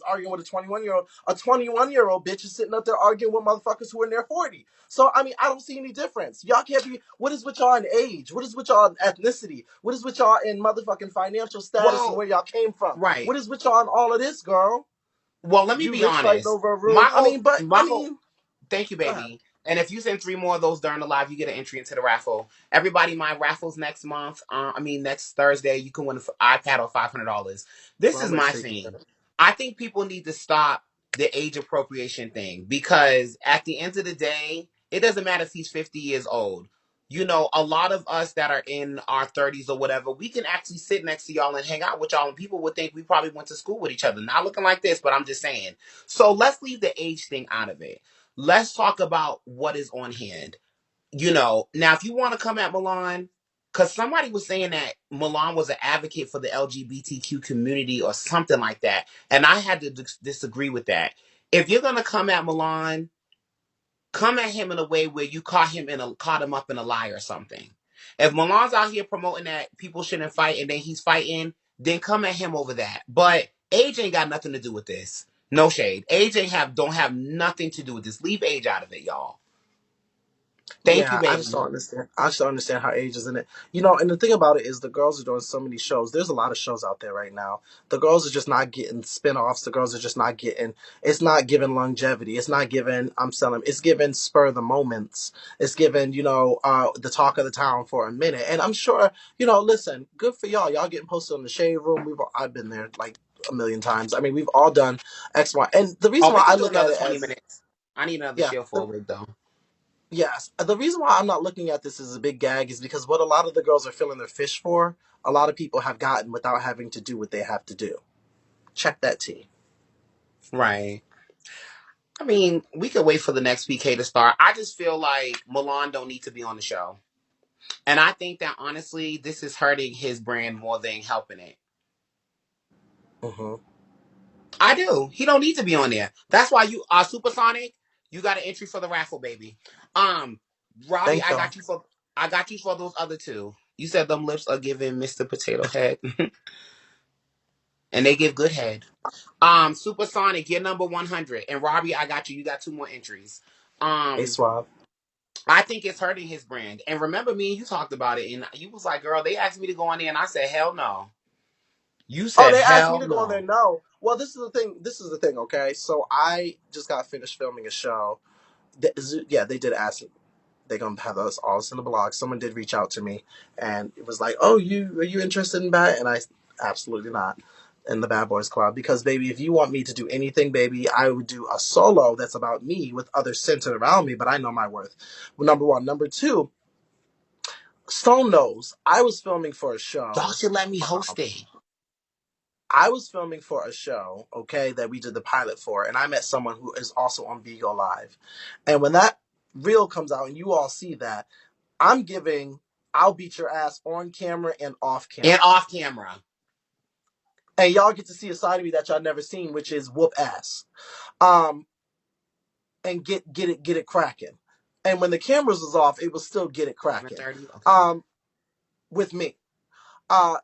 arguing with a 21-year-old. A 21-year-old bitch is sitting up there arguing with motherfuckers who are in their 40. So, I mean, I don't see any difference. Y'all can't be, what is with y'all in age? What is with y'all in ethnicity? What is with y'all in motherfucking financial status and Well, where y'all came from? right. What is with y'all in all of this, girl? Well, let me You be rich fighting honest. over a room. My I whole, mean, but, my I whole. mean, Thank you, go ahead. baby. And if you send 3 more of those during the live, you get an entry into the raffle. Everybody, my raffles next month. Next Thursday, you can win an iPad or $500. This Well, is I'm gonna my shake thing. that. I think people need to stop the age appropriation thing because at the end of the day, it doesn't matter if he's 50 years old. You know, a lot of us that are in our 30s or whatever, we can actually sit next to y'all and hang out with y'all, and people would think we probably went to school with each other. Not looking like this, but I'm just saying. So let's leave the age thing out of it. Let's talk about what is on hand. You know, now if you want to come at Milan, because somebody was saying that Milan was an advocate for the LGBTQ community or something like that, and I had to disagree with that. If you're gonna come at Milan, come at him in a way where you caught him up in a lie or something. If Milan's out here promoting that people shouldn't fight and then he's fighting, then come at him over that. But age ain't got nothing to do with this. No shade. Age ain't don't have nothing to do with this. Leave age out of it, y'all. Thank you, Yeah, I just baby. don't understand. I just don't understand how age is in it. You know, and the thing about it is the girls are doing so many shows. There's a lot of shows out there right now. The girls are just not getting spin-offs. The girls are just not getting, it's not giving longevity. It's not giving, it's giving spur the moments. It's giving, the talk of the town for a minute. And I'm sure, listen, good for y'all. Y'all getting posted on the Shade Room. I've been there like a million times. I mean, we've all done X, Y. And the Oh, reason we why I can do look at another it 20 as, minutes. I need another yeah, shield for a wig, though. yes. The reason why I'm not looking at this as a big gag is because what a lot of the girls are filling their fish for, a lot of people have gotten without having to do what they have to do. Check that T. Right. I mean, we could wait for the next PK to start. I just feel like Milan don't need to be on the show. And I think that, honestly, this is hurting his brand more than helping it. Mm-hmm. I do. He don't need to be on there. That's why you are Supersonic. You got an entry for the raffle, baby. Robbie, Thank y'all. I got you for those other two. You said them lips are giving Mr. Potato Head. And they give good head. Supersonic, you're number 100. And Robbie, I got you. You got 2 more entries. Hey, Um, Suave. I think it's hurting his brand. And remember me and you talked about it. And you was like, girl, they asked me to go on there. And I said, hell no. You Oh, said, they asked me hell to go on there. no. No. Well, this is the thing. This is the thing, okay? So I just got finished filming a show. Yeah, they did ask me. They're gonna have us all in the blog. Someone did reach out to me, and it was like, "Oh, are you interested in that?" And I, absolutely not, in the Bad Boys Club, because baby, if you want me to do anything, baby, I would do a solo that's about me with others centered around me. But I know my worth. Well, number one, number two, Stone knows I was filming for a Y'all show. should let me Um, host it. I was filming for a show, okay, that we did the pilot for, and I met someone who is also on Bigo Live, and when that reel comes out and you all see that. I'm giving I'll beat your ass on camera and off And camera. off camera. And y'all get to see a side of me that y'all never seen, which is whoop ass. Um and get it cracking. And when the cameras was off, it was still get it cracking. 7:30? Okay. Um with me.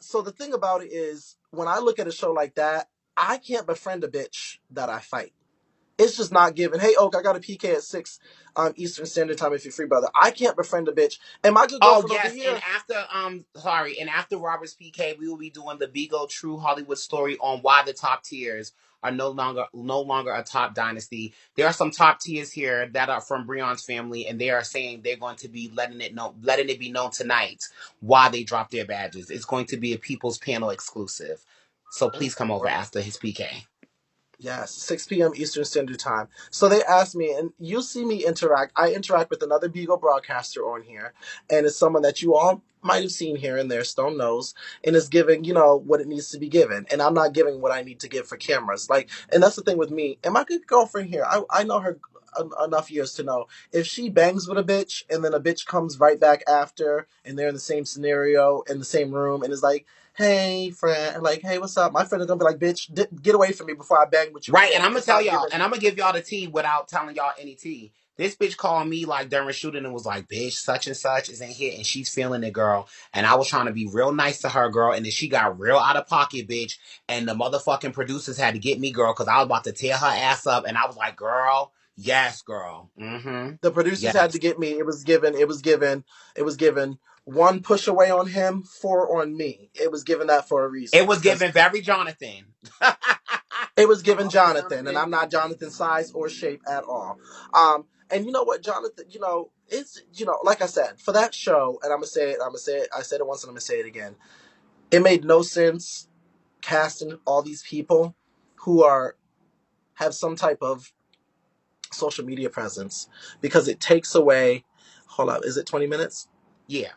So the thing about it is when I look at a show like that, I can't befriend a bitch that I fight. It's just not given. Hey, Oak, I got a PK at 6 Eastern Standard Time if you're free, brother. I can't befriend a bitch. And my good Oh girlfriend over yes, and here, after Robert's PK, we will be doing the Bigo True Hollywood story on why the top tiers are no longer a top dynasty. There are some top tiers here that are from Breon's family, and they are saying they're going to be letting it be known tonight why they dropped their badges. It's going to be a People's Panel exclusive. So oh please come over Lord. after his PK. Yes, 6 p.m. Eastern Standard Time. So they asked me, and you see me interact. I interact with another Beagle broadcaster on here, and it's someone that you all might have seen here and there, Stone knows, and is giving, what it needs to be given. And I'm not giving what I need to give for cameras. Like, and that's the thing with me. And my good girlfriend here, I know her enough years to know if she bangs with a bitch and then a bitch comes right back after and they're in the same scenario in the same room and is like, hey friend, like, hey, what's up? My friend is gonna be like, bitch, get away from me before I bang with you Right, and again. I'm gonna It's tell not y'all, giving. and I'm gonna give y'all the tea without telling y'all any tea. This bitch called me like during shooting and was like, bitch, such and such is in here and she's feeling it, girl. And I was trying to be real nice to her, girl. And then she got real out of pocket, bitch. And the motherfucking producers had to get me, girl, because I was about to tear her ass up. And I was like, girl, yes, girl. Mm-hmm. The producers had Yes. to get me. It was given one push away on him, four on me. It was given that for a reason It was because given very Jonathan. it was given Uncle Jonathan, and Jonathan. I'm not Jonathan size or shape at all. And you know what, Jonathan? It's like I said, for that show, and I'm gonna say it. I'm gonna say it. I said it once, and I'm gonna say it again. It made no sense casting all these people who have some type of social media presence because it takes away. Hold up, is it 20 minutes? Yeah.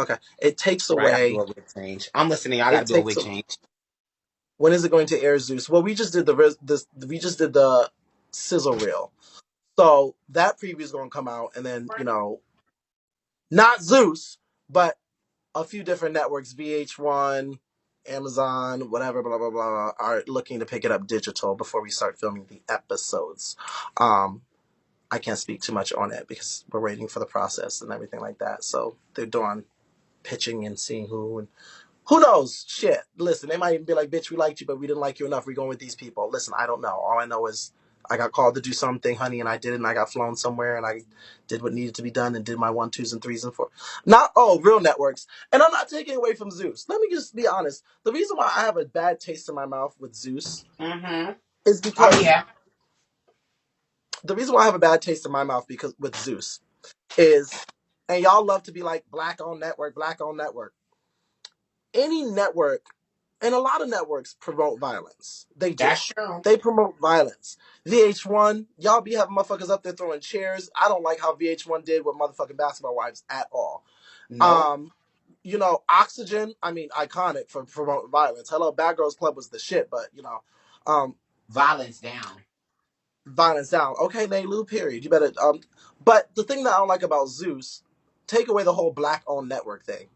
Okay, it takes Right, I gotta do away. a wig change. I'm listening. I It gotta do a takes. wig change. When is it going to air, Zeus? Well, we just did the sizzle reel. So that preview is going to come out, and then not Zeus, but a few different networks, VH1, Amazon, whatever, blah blah blah, are looking to pick it up digital before we start filming the episodes. I can't speak too much on it because we're waiting for the process and everything like that. So they're doing pitching and seeing who knows? Shit. Listen, they might even be like, bitch, we liked you, but we didn't like you enough. We're going with these people. Listen, I don't know. All I know is I got called to do something, honey, and I did it, and I got flown somewhere, and I did what needed to be done and did my 1, 2s, and 3s and 4. Not, real networks. And I'm not taking away from Zeus. Let me just be honest. The reason why I have a bad taste in my mouth with Zeus Mm-hmm. is Oh, because yeah. the reason why I have a bad taste in my mouth because with Zeus is, and y'all love to be like black on network, black on network. Any network and a lot of networks promote violence. They do. That's true. They promote violence. VH1, y'all be having motherfuckers up there throwing chairs. I don't like how VH1 did with motherfucking Basketball Wives at all. No. Um, Oxygen, I mean, iconic for promoting violence. Hello, Bad Girls Club was the shit, but um, Violence down. violence down. Okay, Lou, period. You better but the thing that I don't like about Zeus, take away the whole black owned network thing.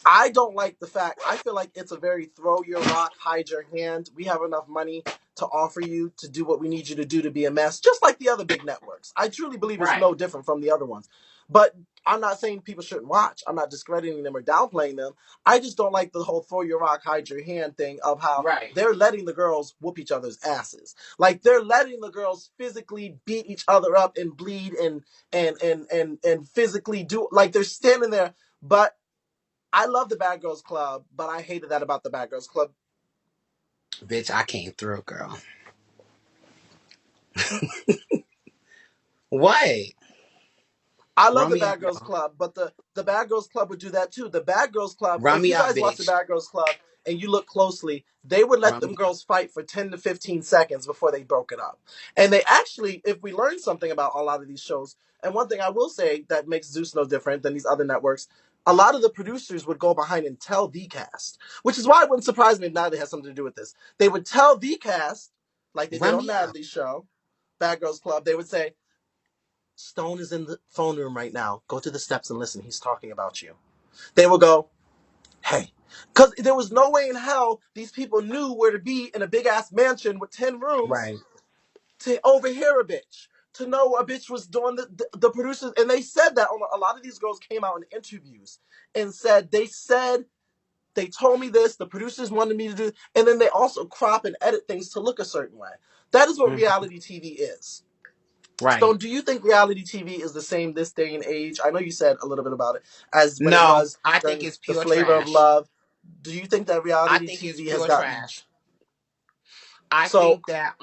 I don't like the fact. I feel like it's a very throw your rock, hide your hand. We have enough money to offer you to do what we need you to do to be a mess, just like the other big networks. I truly believe it's Right. no different from the other ones. But I'm not saying people shouldn't watch. I'm not discrediting them or downplaying them. I just don't like the whole throw your rock, hide your hand thing of how Right. they're letting the girls whoop each other's asses. Like they're letting the girls physically beat each other up and bleed and physically do like they're standing there, but I love the Bad Girls Club, but I hated that about the Bad Girls Club. Bitch, I came through, girl. What? I love Run the me up, Bad Girls girl. Club, but the Bad Girls Club would do that too. The Bad Girls Club, Run if me you up, guys watch the bitch. Bad Girls Club and you look closely, they would let Run them me. girls fight for 10 to 15 seconds before they broke it up. And they actually, if we learn something about a lot of these shows, and one thing I will say that makes Zeus no different than these other networks, a lot of the producers would go behind and tell the cast, which is why it wouldn't surprise me if Natalie has something to do with this. They would tell the cast, like they did Run on me up. Natalie's show, Bad Girls Club, they would say, Stone is in the phone room right now. Go to the steps and listen. He's talking about you. They will go, hey. Because there was no way in hell these people knew where to be in a big ass mansion with 10 rooms Right. to overhear a bitch. To know a bitch was doing the producers. And they said that a lot of these girls came out in interviews and said, they told me this, the producers wanted me to do, and then they also crop and edit things to look a certain way. That is what Mhm. reality TV is. Right. Stone, do you think reality TV is the same this day and age? I know you said a little bit about it as when it No, was I think during it's the pure Flavor of trash. Love. Do you think that I reality think it's TV has pure gotten trash. I so? think that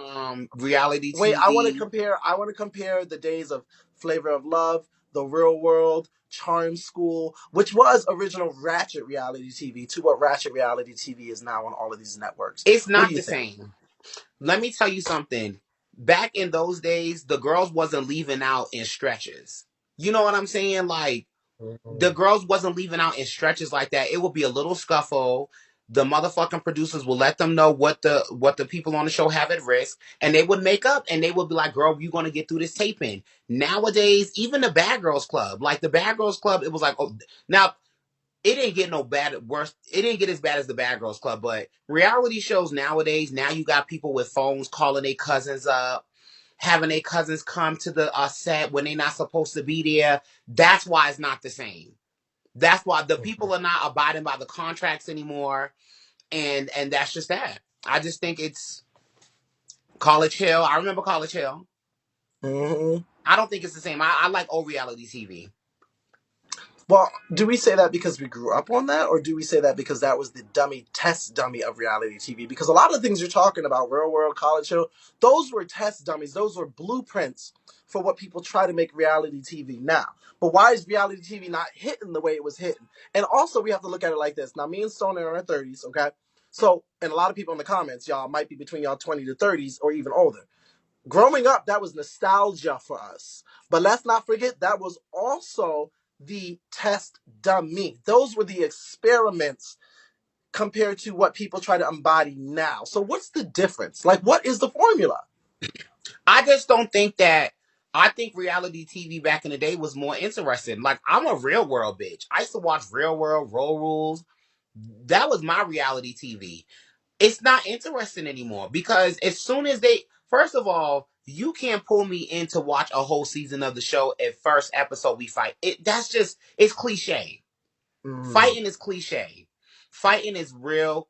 reality Wait, I want to TV. compare. I want to compare the days of Flavor of Love, The Real World, Charm School, which was original Ratchet reality TV, to what Ratchet reality TV is now on all of these networks. It's What do not you the think? same. Let me tell you something. Back in those days, the girls wasn't leaving out in stretches. You know what I'm saying? Like the girls wasn't leaving out in stretches like that. It would be a little scuffle. The motherfucking producers will let them know what the people on the show have at risk, and they would make up and they would be like, "Girl, you gonna get through this taping." Nowadays, even the Bad Girls Club, like the Bad Girls Club, it was like, oh, now it didn't get no bad worse. It didn't get as bad as the Bad Girls Club, but reality shows nowadays, now you got people with phones calling their cousins up. having their cousins come to the set when they're not supposed to be there. That's why it's not the same. That's why the people are not abiding by the contracts anymore, and that's just that. I just think it's College Hill. I remember College Hill. Hmm. I don't think it's the same. I like old reality TV. Well, do we say that because we grew up on that, or do we say that because that was the test dummy of reality TV? Because a lot of things you're talking about, Real World, College Hill, those were test dummies. Those were blueprints for what people try to make reality TV now. But why is reality TV not hitting the way it was hitting? And also, we have to look at it like this. Now, me and Stone are in our 30s, okay? So, and a lot of people in the comments, y'all might be between y'all 20 to 30s or even older. Growing up, that was nostalgia for us. But let's not forget that was also the test dummy. Those were the experiments compared to what people try to embody now. So what's the difference? Like, what is the formula? I just don't think that. I think reality TV back in the day was more interesting. Like, I'm a Real World bitch. I used to watch Real World, Roll Rules. That was my reality TV. It's not interesting anymore because as soon as they, first of all, you can't pull me in to watch a whole season of the show. At first episode we fight. That's just, it's cliche. Mm, Fighting is cliche. Fighting is real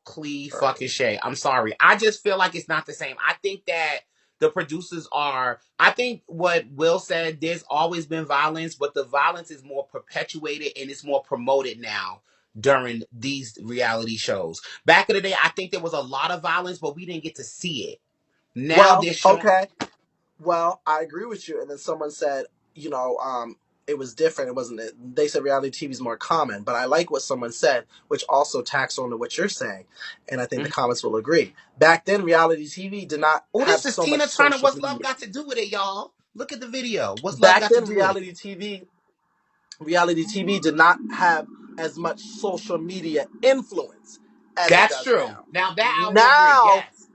fucking right. shay. I'm sorry. I just feel like it's not the same. I think that the producers are. I think what Will said. There's always been violence, but the violence is more perpetuated and it's more promoted now during these reality shows. Back in the day, I think there was a lot of violence, but we didn't get to see it. Now Well, they're showing. okay. Well, I agree with you. And then someone said, you know, it was different. It wasn't. They said reality TV is more common, but I like what someone said, which also tacks on to what you're saying, and I think the Mhm. comments will agree. Back then, reality TV did not Oh, have this is so much Tina Turner. social What's love media. got to do with it, y'all? Look at the video. What's love Back got to then, do with it? reality TV did not have as much social media influence as it That's does true. now. Now that I will agree. Now, Yes.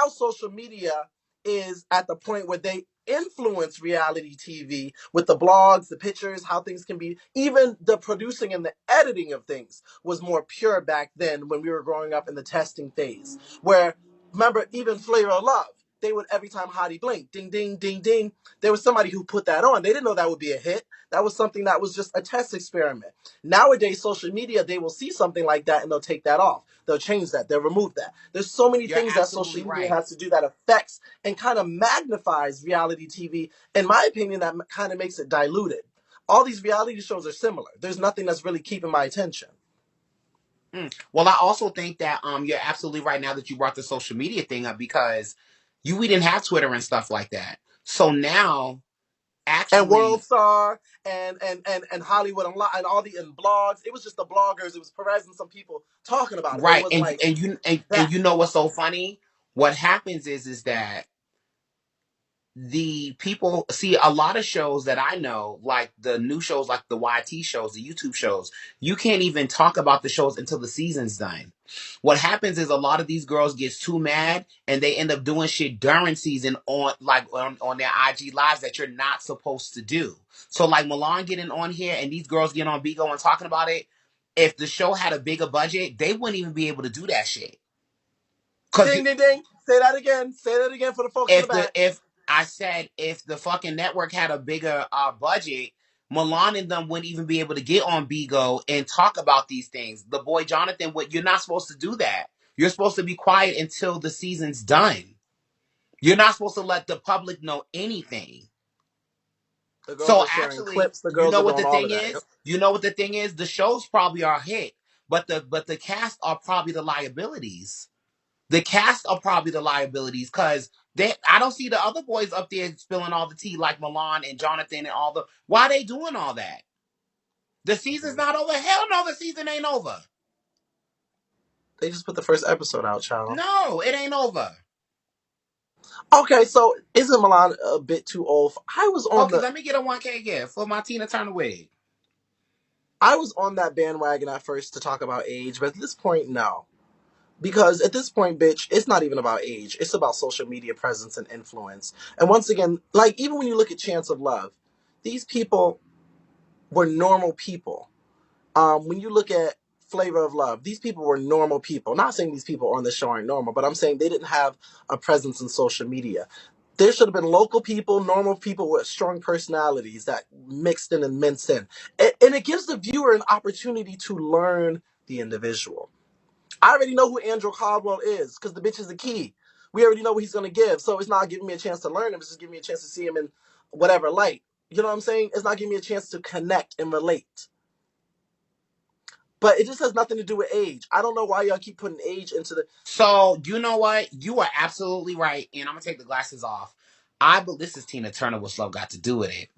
social media is at the point where they influence reality TV with the blogs, the pictures, how things can be. Even the producing and the editing of things was more pure back then when we were growing up in the testing phase. Where remember, even Flavor of Love, they would every time Hottie blink, ding ding ding ding. There was somebody who put that on. They didn't know that would be a hit. That was something that was just a test experiment. Nowadays, social media, they will see something like that and they'll take that off. They'll change that. They'll remove that. There's so many You're things that social absolutely media right. has to do that affects and kind of magnifies reality TV. In my opinion, that kind of makes it diluted. All these reality shows are similar. There's nothing that's really keeping my attention. Well, I also think that you're absolutely right now that you brought the social media thing up because we didn't have Twitter and stuff like that. So now And World actually Star and Hollywood and all the and blogs. It was just the bloggers. It was Perez and some people talking about it, but it right wasn't like and that. you know what's so funny? What happens is that the people see a lot of shows that I know, like the new shows, like the YT shows, the YouTube shows. You can't even talk about the shows until the season's done. What happens is a lot of these girls gets too mad and they end up doing shit during season on their IG lives that you're not supposed to do. So like Milan getting on here and these girls getting on Bigo and talking about it. If the show had a bigger budget, they wouldn't even be able to do that shit. Cause Ding ding ding. Say that again. Say that again for the folks in the back. if I said if the fucking network had a bigger budget, Milan and them wouldn't even be able to get on Bigo and talk about these things. The boy Jonathan, what you're not supposed to do that. You're supposed to be quiet until the season's done. You're not supposed to let the public know anything. The girls So are sharing actually, clips. The you girls know are what doing the all thing of that. Yep. is? You know what the thing is? The shows probably are a hit, but the cast are probably the liabilities. The cast are probably the liabilities because they I don't see the other boys up there spilling all the tea like Milan and Jonathan and all the why they doing all that? The season's not over. Hell no, the season ain't over. They just put the first episode out, child. No, it ain't over. Okay, so isn't Milan a bit too old? Okay, let me get a 1K gift for my Tina Turner wig. I was on that bandwagon at first to talk about age, but at this point, no. Because at this point, bitch, it's not even about age. It's about social media presence and influence. And once again, like even when you look at Chance of Love, these people were normal people. When you look at Flavor of Love, these people were normal people. Not saying these people on the show aren't normal, but I'm saying they didn't have a presence in social media. There should have been local people, normal people with strong personalities that mixed in and minced in. And it gives the viewer an opportunity to learn the individual. I already know who Andrew Caldwell is because the bitch is the key. We already know what he's going to give. So it's not giving me a chance to learn him. It's just giving me a chance to see him in whatever light. You know what I'm saying? It's not giving me a chance to connect and relate. But it just has nothing to do with age. I don't know why y'all keep putting age into the. So you know what? You are absolutely right, and I'm gonna take the glasses off. This is Tina Turner. What's love got to do with it?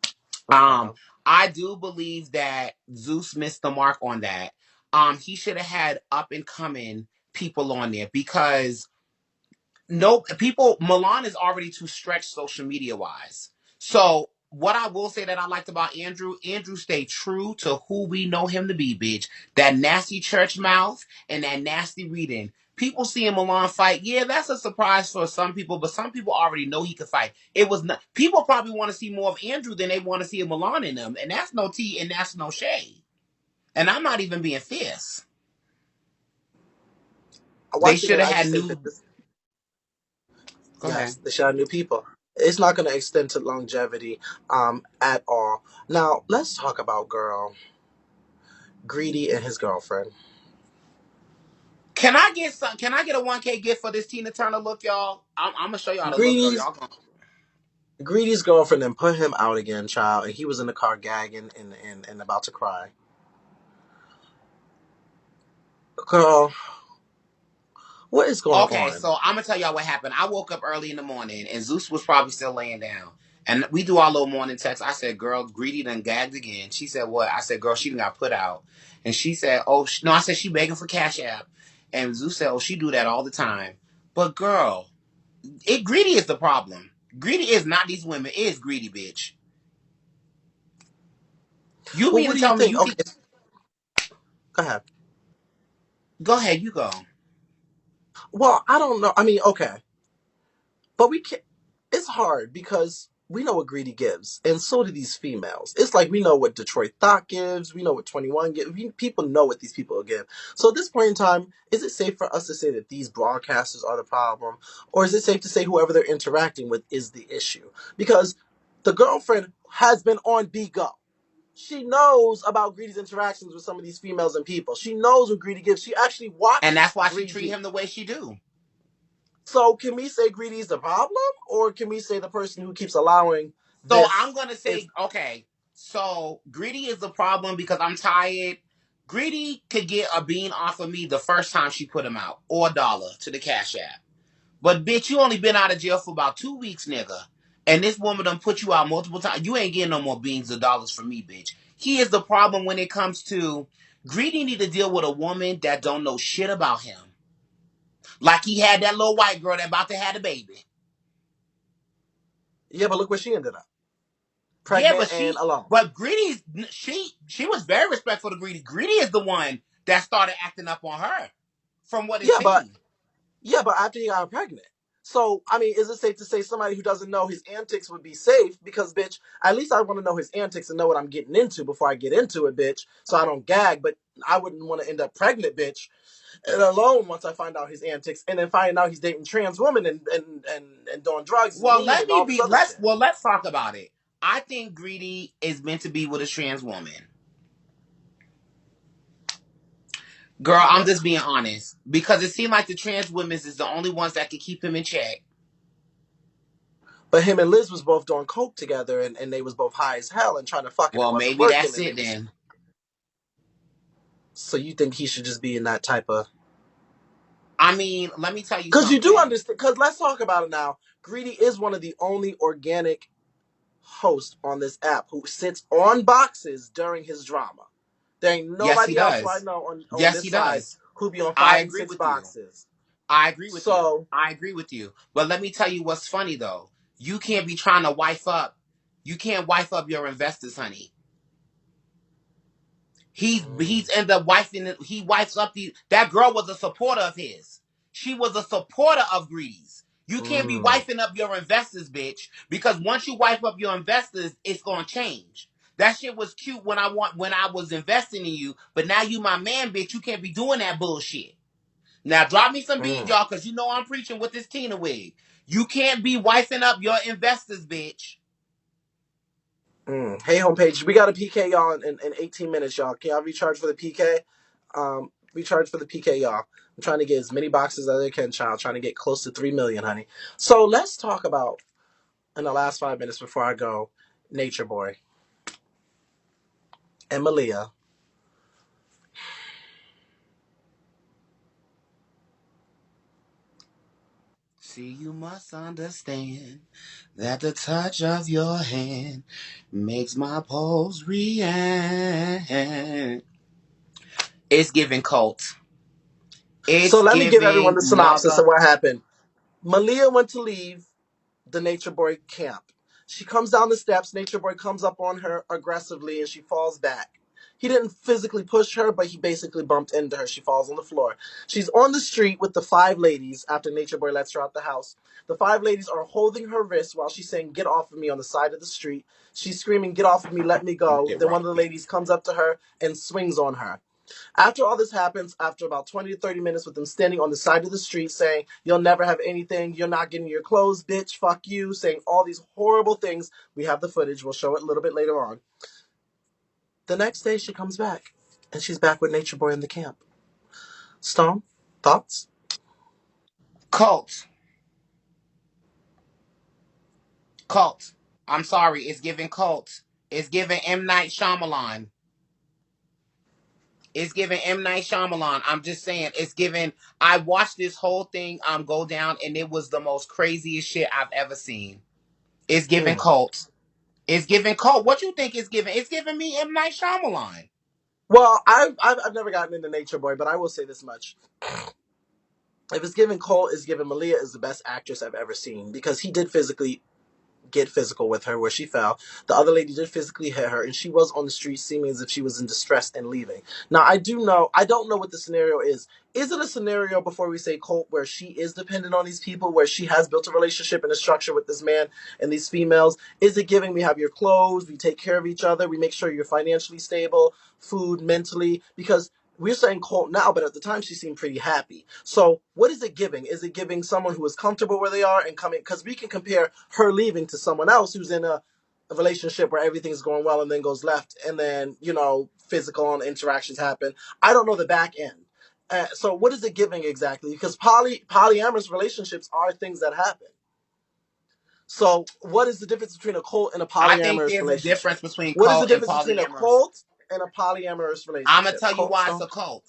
Um, Uh-huh. I do believe that Zeus missed the mark on that. He should have had up and coming people on there because no people Milan is already too stretched social media wise. So what I will say that I liked about Andrew stayed true to who we know him to be, bitch. That nasty church mouth and that nasty reading. People seeing Milan fight, yeah, that's a surprise for some people, but some people already know he could fight. It was not people probably want to see more of Andrew than they want to see a Milan in them, and that's no tea and that's no shade. And I'm not even being fierce. They Once should again, have I had just say that new. this, Go ahead. yes, they should have new people. It's not going to extend to longevity at all. Now, let's talk about girl Greedy and his girlfriend. Can I get some? Can I get a 1K gift for this Tina Turner look, y'all? I'm gonna show y'all the look, though. Greedy's Y'all gonna. Greedy's girlfriend then put him out again, child, and he was in the car gagging and about to cry. Girl, what is going Okay, on? so I'm gonna tell y'all what happened. I woke up early in the morning, and Zeus was probably still laying down. And we do our little morning text. I said, "Girl, Greedy done gagged again." She said, "What?" I said, "Girl, she done got put out." And she said, "Oh, no." I said, "She begging for Cash App." And Zeus said, "Oh, she do that all the time." But girl, Greedy is the problem. Greedy is not these women. It is Greedy, bitch. You Well, mean what to do you tell me think? you Okay, think? go ahead. Go ahead, you go. Well, I don't know. I mean, okay, but we can't. It's hard because we know what Greedy gives, and so do these females. It's like we know what Detroit Thought gives. We know what 21 gives. People know what these people give. So at this point in time, is it safe for us to say that these broadcasters are the problem, or is it safe to say whoever they're interacting with is the issue? Because the girlfriend has been on Go. She knows about Greedy's interactions with some of these females and people. She knows what Greedy gives. She actually And watched that's why she treat Greedy. him the way she do. So can we say Greedy's the problem, or can we say the person who keeps allowing So I'm this gonna is? say, okay, so Greedy is the problem because I'm tired. Greedy could get a bean off of me the first time she put him out, or a dollar to the Cash App. But bitch, you only been out of jail for about 2 weeks, nigga. And this woman done put you out multiple times. You ain't getting no more beans or dollars from me, bitch. He is the problem when it comes to Greedy need to deal with a woman that don't know shit about him. Like he had that little white girl that about to have a baby. Yeah, but look where she ended up, Yeah, pregnant and alone. but Greedy's she was very respectful to Greedy. Greedy is the one that started acting up on her, from what it Yeah, but seemed. yeah, but after he got her pregnant. So I mean, is it safe to say somebody who doesn't know his antics would be safe? Because bitch, at least I want to know his antics and know what I'm getting into before I get into it, bitch. So I don't gag. But I wouldn't want to end up pregnant, bitch, and alone once I find out his antics, and then finding out he's dating trans women and doing drugs and Well, weed and all this other shit. let's talk about it. I think Greedy is meant to be with a trans woman. Girl, I'm Yeah. just being honest because it seemed like the trans women is the only ones that can keep him in check. But him and Liz was both doing coke together, and they was both high as hell and trying to fuck, and it Well, wasn't maybe working, that's and they it was. then. So you think he should just be in that type of? I mean, let me tell you Because you do something. understand. Because let's talk about it now. Greedy is one of the only organic hosts on this app who sits on boxes during his drama. There ain't Yes, he nobody else who I does. know on Yes, this he side does. who be on I five and agree six with you. boxes. I agree with you. So I agree with you. But let me tell you what's funny though. You can't be trying to wife up. You can't wife up your investors, honey. He's ended up wifing. He wifes up the. That girl was a supporter of his. She was a supporter of Greedy's. You can't be mm, wifing up your investors, bitch. Because once you wife up your investors, it's gonna change. That shit was cute when I was investing in you, but now you my man, bitch. You can't be doing that bullshit. Now drop me some beat, Mm, y'all, because you know I'm preaching with this Tina wig. You can't be wifing up your investors, bitch. mm. Hey, homepage, we got a PK, y'all, in 18 minutes, y'all. Can y'all recharge for the PK? Recharge for the PK, y'all. I'm trying to get as many boxes as I can, child. Trying to get close to 3 million, honey. So let's talk about, in the last 5 minutes before I go, Nature Boy and Malia. See, you must understand that the touch of your hand makes my pulse react. It's giving cult. So It's let me give everyone giving the synopsis mother. of what happened. Malia went to leave the Nature Boy camp. She comes down the steps. Nature Boy comes up on her aggressively and she falls back. He didn't physically push her, but he basically bumped into her. She falls on the floor. She's on the street with the five ladies after Nature Boy lets her out the house. The five ladies are holding her wrist while she's saying, "Get off of me," on the side of the street. She's screaming, "Get off of me, let me go." Get Then one right, of the bitch. ladies comes up to her and swings on her. After all this happens, after about 20 to 30 minutes with them standing on the side of the street saying, "You'll never have anything, you're not getting your clothes, bitch, fuck you," saying all these horrible things. We have the footage, we'll show it a little bit later on. The next day she comes back, and she's back with Nature Boy in the camp. Stone, thoughts? Cult. Cult. I'm sorry, it's giving cult. It's giving M. Night Shyamalan. It's giving M. Night Shyamalan. I'm just saying, it's giving. I watched this whole thing go down, and it was the most craziest shit I've ever seen. It's giving Mm. cult. It's giving cult. What you think it's giving? It's giving me M. Night Shyamalan. Well, I've never gotten into Nature Boy, but I will say this much. If it's given Cole, it's given Malia is the best actress I've ever seen because he did physically get physical with her where she fell. The other lady did physically hit her, and she was on the street seeming as if she was in distress and leaving. Now, I don't know what the scenario is. Is it a scenario before we say Colt where she is dependent on these people, where she has built a relationship and a structure with this man and these females? Is it giving we have your clothes, we take care of each other, we make sure you're financially stable, food, mentally? Because we're saying Colt now, but at the time she seemed pretty happy. So what is it giving? Is it giving someone who is comfortable where they are and coming? Because we can compare her leaving to someone else who's in a relationship where everything's going well and then goes left, and then physical interactions happen. I don't know the back end. So what is it giving exactly? Because polyamorous relationships are things that happen. So what is the difference between a cult and a I think polyamorous there's a relationship? difference between What is the cult and difference between a polyamorous. cult and a polyamorous I'm gonna relationship? tell you Cult why it's stone? a cult.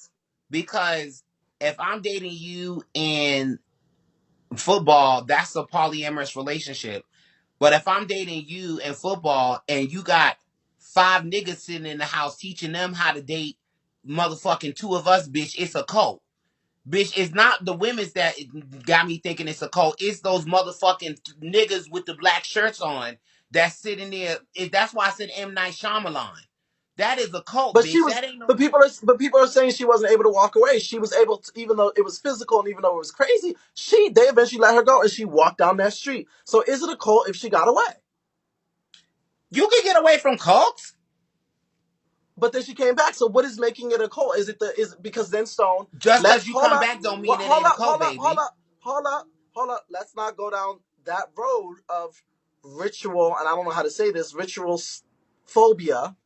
Because if I'm dating you in football, that's a polyamorous relationship. But if I'm dating you in football and you got five niggas sitting in the house teaching them how to date motherfucking two of us, bitch, it's a cult. Bitch, it's not the women's that got me thinking it's a cult. It's those motherfucking niggas with the black shirts on that's sitting there. That's why I said M. Night Shyamalan. That is a cult, But she bitch. was, That ain't no. but people are saying she wasn't able to walk away. She was able to, even though it was physical and even though it was crazy. They eventually let her go and she walked down that street. So is it a cult if she got away? You can get away from cults But then she came back. So what is making it a cult? Is it because then Stone? just Let's because you hold come up, back don't mean it hold ain't a up, cult, hold up, hold baby. up, hold up, hold up. Let's not go down that road of ritual, and I don't know how to say this, ritual phobia,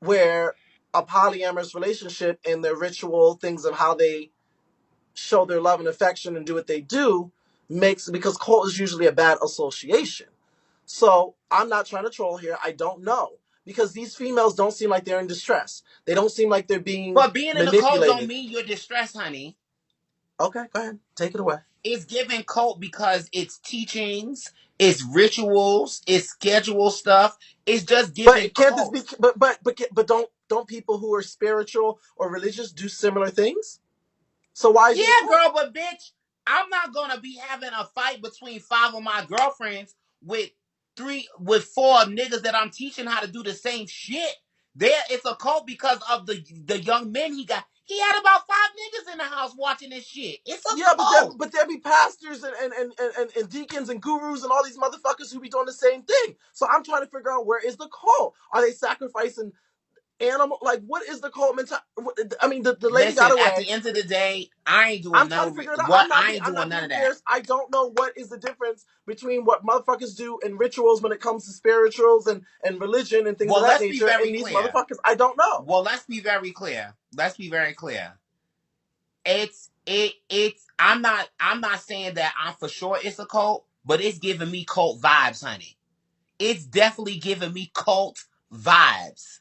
where a polyamorous relationship and their ritual things of how they show their love and affection and do what they do makes, because cult is usually a bad association. So I'm not trying to troll here. I don't know. Because these females don't seem like they're in distress. They don't seem like they're being But being in a cult don't manipulated. mean you're distressed, honey. Okay, go ahead. Take it away. It's giving cult because it's teachings, it's rituals, it's schedule stuff. It's just giving But can't this be cult. but don't people who are spiritual or religious do similar things? So why is Yeah, it a cult? girl, but bitch, I'm not gonna be having a fight between five of my girlfriends with four niggas that I'm teaching how to do the same shit. There, it's a cult because of the young men he got. He had about five niggas in the house watching this shit. It's a Yeah, cult. but there be pastors and deacons and gurus and all these motherfuckers who be doing the same thing. So I'm trying to figure out, where is the cult? Are they sacrificing animal. Like, what is the cult mentality? I mean, the lady got Listen, at away. the end of the day, I ain't I'm doing trying no to figure it out. what. I ain't I'm doing not none being of that. fierce. I don't know what is the difference between what motherfuckers do in rituals when it comes to spirituals and religion and things of Well, that let's be nature. very And these clear. motherfuckers, I don't know. Well, let's be very clear. Let's be very clear. It's I'm not saying that I'm for sure it's a cult, but it's giving me cult vibes, honey. It's definitely giving me cult vibes.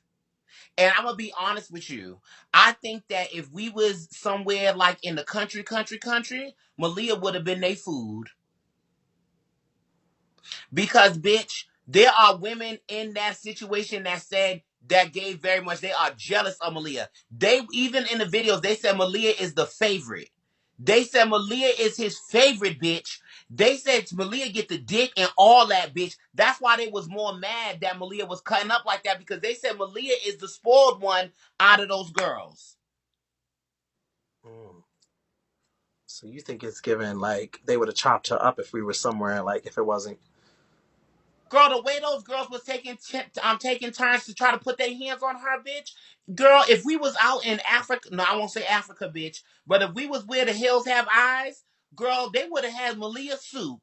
And I'm gonna be honest with you. I think that if we was somewhere like in the country, Malia would have been their food. Because, bitch, there are women in that situation that said that gave very much. They are jealous of Malia. They even in the videos they said Malia is the favorite. They said Malia is his favorite, bitch. They said Malia get the dick and all that, bitch. That's why they was more mad that Malia was cutting up like that because they said Malia is the spoiled one out of those girls. Mm. So you think it's given like they would have chopped her up if we were somewhere like if it wasn't. Girl, the way those girls was taking turns to try to put their hands on her, bitch. Girl, if we was out in Africa, no, I won't say Africa, bitch, but if we was where the hills have eyes, girl, they would have had Malia soup.